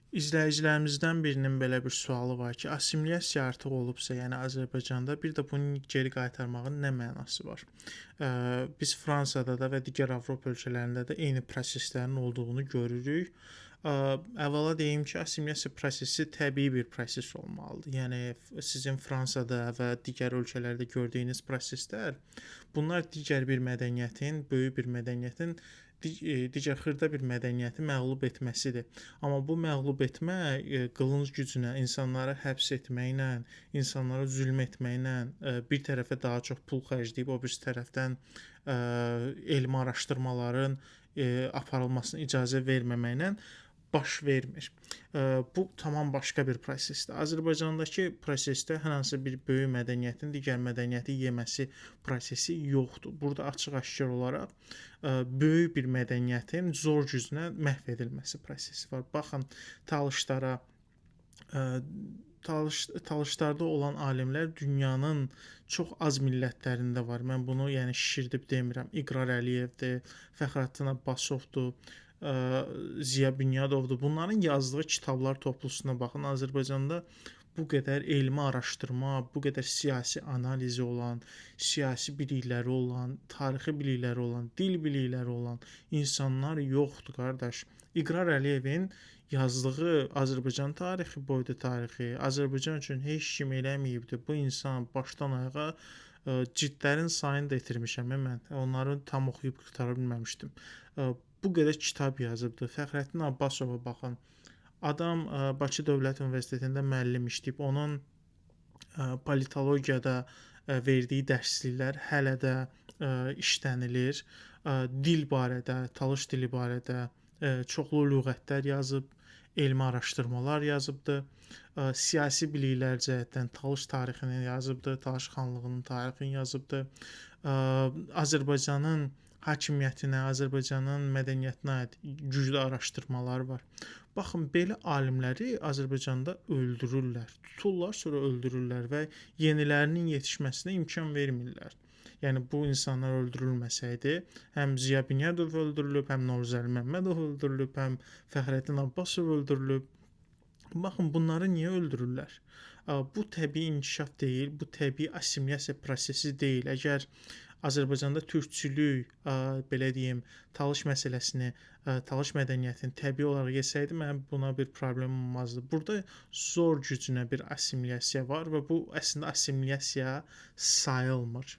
İzləyicilərimizdən birinin belə bir sualı var ki, assimilyasiya artıq olubsa, yəni Azərbaycanda, bir də bunu geri qaytarmağın nə mənası var? Biz Fransada da və digər Avropa ölkələrində də eyni proseslərin olduğunu görürük. Əvvəla deyim ki, assimilyasiya prosesi təbii bir proses olmalıdır. Yəni sizin Fransada və digər ölkələrdə gördüyünüz proseslər, bunlar digər bir mədəniyyətin, böyük bir mədəniyyətin digər xırda bir mədəniyyəti məğlub etməsidir. Amma bu məğlub etmə qılınc gücünə, insanları həbs etməklə, insanlara zülm etməklə, bir tərəfə daha çox pul xərcləyib o birisi tərəfdən elmi araşdırmaların aparılmasına icazə verməməklə baş vermir. Bu tamam başqa bir prosesdir. Azərbaycandakı prosesdə hər hansı bir böyük mədəniyyətin digər mədəniyyəti yeməsi prosesi yoxdur. Burada açıq-aşkar olaraq böyük bir mədəniyyətin zor gücünə məhv edilməsi prosesi var. Baxın, Talışlara Talışlarda olan alimlər dünyanın çox az millətlərində var. Mən bunu yəni şişirdib demirəm. İqrar Əliyevdir, Fəxrəddin Abbasovdur, Ziya Bünyadovdur. Bunların yazdığı kitablar toplusuna baxın. Azərbaycanda bu qədər elmi araşdırma, bu qədər siyasi analizi olan, siyasi bilikləri olan, tarixi bilikləri olan, dil bilikləri olan insanlar yoxdur, qardaş. İqrar Əliyevin yazdığı Azərbaycan tarixi, boyda tarixi, Azərbaycan üçün heç kim eləməyibdi. Bu insan başdan ayağa cildlərin sayını da itirmişəm mən. Onları tam oxuyub qurtara bilməmişdim. Bu qədər kitab yazıbdı. Fəxrəddin Abbasova baxın. Adam Bakı Dövlət Universitetində müəllim işləyib. Onun politologiyada verdiyi dərsliklər hələ də işlənilir. Dil barədə, Talış dili barədə çoxlu lüğətlər yazıb, elmi araşdırmalar yazıbdı. Siyasi biliklər cəhətdən Talış tarixini yazıbdı, Talış xanlığının tarixini yazıbdı. Azərbaycanın hakimiyyətinə, Azərbaycanın mədəniyyətinə aid güclü araşdırmalar var. Baxın, belə alimləri Azərbaycanda öldürürlər, tuturlar, sonra öldürürlər və yenilərinin yetişməsinə imkan vermirlər. Yəni bu insanlar öldürülməsəydi, həm Ziya Bünyadov öldürülüb, həm Novruzəli Məmmədov öldürülüb, həm Fəxrəddin Abbasov öldürülüb. Baxın, bunları niyə öldürürlər? Bu təbii inkişaf deyil, bu təbii assimilyasiya prosesi deyil. Əgər Azərbaycanda türkçülük, belə deyim, Talış məsələsini, Talış mədəniyyətini təbii olaraq yesəydi, mənim buna bir problem olmazdı. Burada zor gücünə bir assimilyasiya var və bu əslində assimilyasiya sayılmır.